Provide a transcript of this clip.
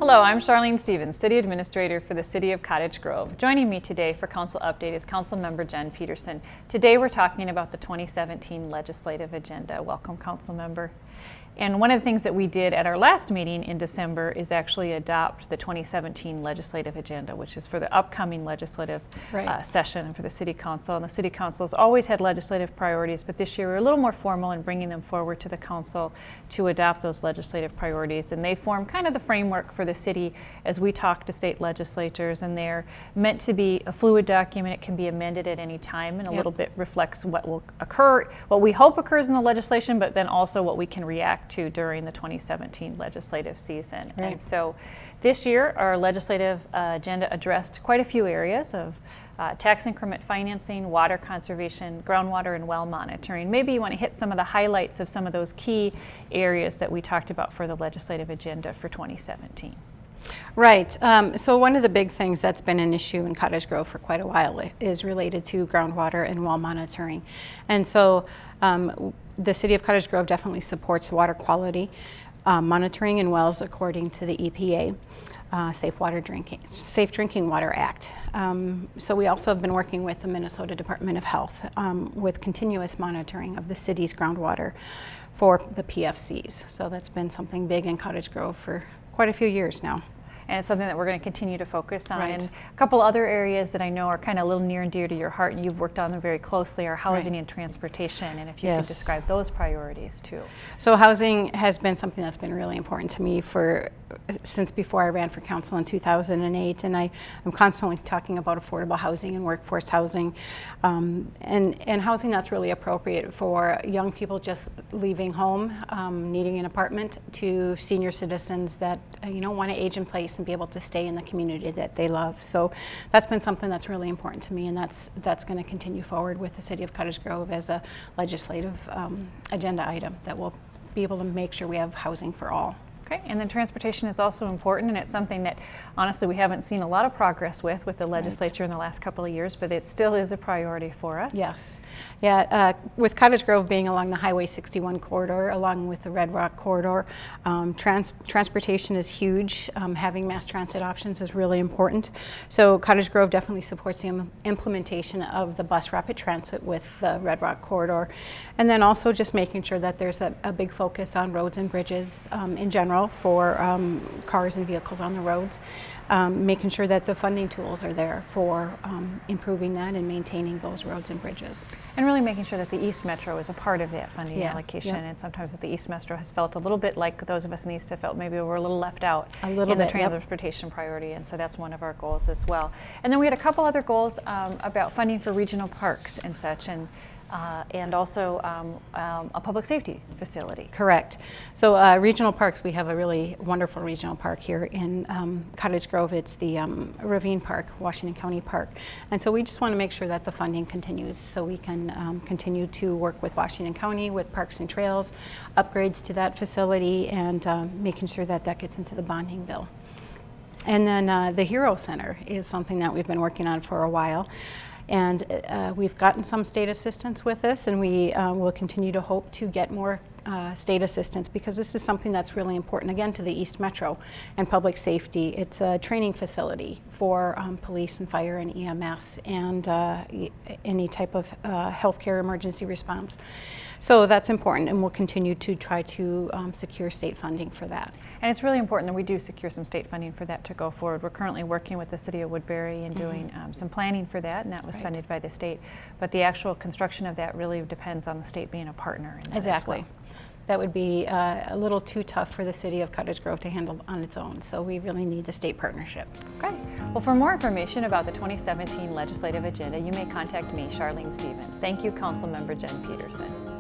Hello, I'm Charlene Stevens, City Administrator for the City of Cottage Grove. Joining me today for Council Update is Councilmember Jen Peterson. Today we're talking about the 2017 legislative agenda. Welcome, Councilmember. And one of the things that we did at our last meeting in December is actually adopt the 2017 legislative agenda, which is for the upcoming legislative session for the City Council. And the City Council has always had legislative priorities, but this year we're a little more formal in bringing them forward to the Council to adopt those legislative priorities. And they form kind of the framework for the city as we talk to state legislators, and they're meant to be a fluid document. It can be amended at any time, and a little bit reflects what will occur, what we hope occurs in the legislation, but then also what we can react to during the 2017 legislative season. Right. And so this year our legislative agenda addressed quite a few areas of tax increment financing, water conservation, groundwater and well monitoring. Maybe you want to hit some of the highlights of some of those key areas that we talked about for the legislative agenda for 2017. Right. So one of the big things that's been an issue in Cottage Grove for quite a while is related to groundwater and well monitoring. And so the City of Cottage Grove definitely supports water quality monitoring in wells according to the EPA Safe Drinking Water Act. So we also have been working with the Minnesota Department of Health with continuous monitoring of the city's groundwater for the PFCs. So that's been something big in Cottage Grove for quite a few years now. And it's something that we're going to continue to focus on. Right. And a couple other areas that I know are kind of a little near and dear to your heart, and you've worked on them very closely, are housing and transportation. And if you could describe those priorities too. So housing has been something that's been really important to me since before I ran for council in 2008. And I'm constantly talking about affordable housing and workforce housing, and housing that's really appropriate for young people just leaving home, needing an apartment, to senior citizens that want to age in place and be able to stay in the community that they love. So that's been something that's really important to me, and that's going to continue forward with the City of Cottage Grove as a legislative agenda item that will be able to make sure we have housing for all. Okay, and then transportation is also important, and it's something that honestly we haven't seen a lot of progress with the legislature in the last couple of years, but it still is a priority for us. Yes. Yeah, with Cottage Grove being along the Highway 61 corridor, along with the Red Rock corridor, transportation is huge. Having mass transit options is really important. So Cottage Grove definitely supports the implementation of the bus rapid transit with the Red Rock corridor, and then also just making sure that there's a big focus on roads and bridges in general for cars and vehicles on the roads, making sure that the funding tools are there for improving that and maintaining those roads and bridges. And really making sure that the East Metro is a part of that funding allocation. And sometimes that the East Metro has felt a little bit like those of us in the East have felt maybe we're a little left out in the transportation priority, and so that's one of our goals as well. And then we had a couple other goals about funding for regional parks and such, and also a public safety facility. Correct. So regional parks, we have a really wonderful regional park here in Cottage Grove. It's the Ravine Park, Washington County Park. And so we just want to make sure that the funding continues so we can continue to work with Washington County with Parks and Trails, upgrades to that facility, and making sure that that gets into the bonding bill. And then the Hero Center is something that we've been working on for a while. And we've gotten some state assistance with this, and we will continue to hope to get more state assistance, because this is something that's really important, again, to the East Metro and public safety. It's a training facility for police and fire and EMS and any type of healthcare emergency response. So that's important, and we'll continue to try to secure state funding for that. And it's really important that we do secure some state funding for that to go forward. We're currently working with the City of Woodbury and doing some planning for that, and that was funded by the state. But the actual construction of that really depends on the state being a partner in that as well. That would be a little too tough for the City of Cottage Grove to handle on its own, so we really need the state partnership. Okay. Well, for more information about the 2017 legislative agenda, you may contact me, Charlene Stevens. Thank you, Councilmember Jen Peterson.